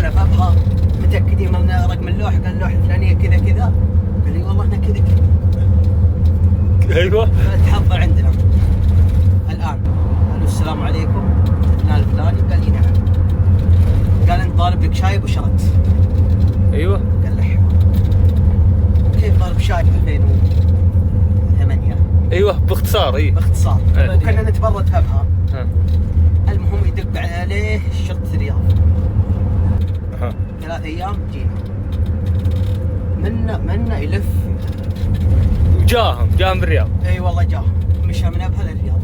انا فابها متاكدين من رقم اللوحه؟ قال اللوحه الفلانيه كذا كذا. قال لي والله احنا كذا كذا. ايوه تحضر عندنا الان. قالوا السلام عليكم فلان الفلاني. قال لي نعم. قال انت طالب لك شاي وشربت؟ ايوه. قال له كيف طالب شاي في 2008؟ ايوه باختصار. اي باختصار. وكنا نتبرد فمها. المهم يدق عليه شرطة الرياض. 3 ايام جينا. منا يلف. جاهم بالرياض. اي والله جاهم. مشى من ابها للرياض.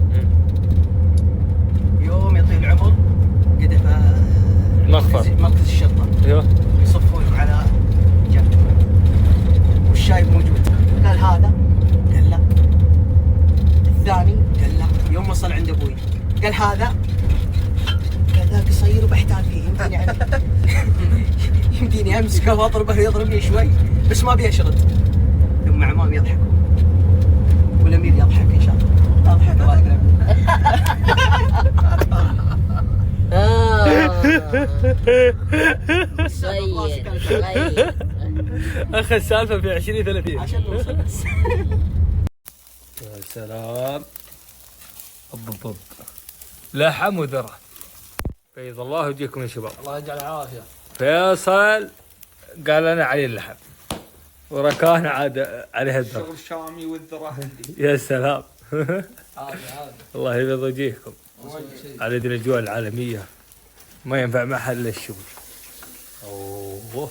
يوم يطيل العمر قدف مركز الشرطة. ايوه. يصفون على جنب والشاي موجود. قال هذا؟ قال لا. الثاني؟ قال لا. يوم وصل عند ابوي قال هذا؟ قال ذاك قصير وبحتاج فيه يمديني يعني يمديني امسكه واضربه ويضربني شوي بس ما بيشرد. ثم عمام يضحكوا والامير يضحك ان شاء الله. اضحك الله يكرمك. اخذ سالفه في 20-30 عشان نوصل بس. يا سلام. أب لحم وذرة. بيض الله وجهكم يا شباب. الله يجعل العافية. فيصل قال انا علي اللحم وركان عاد عليها الذرة. الشغل الشامي والذرة عندي. يا سلام. عادي. الله يبيض وجهكم. على دي الاجواء العالمية ما ينفع معها الا الشغل. اوه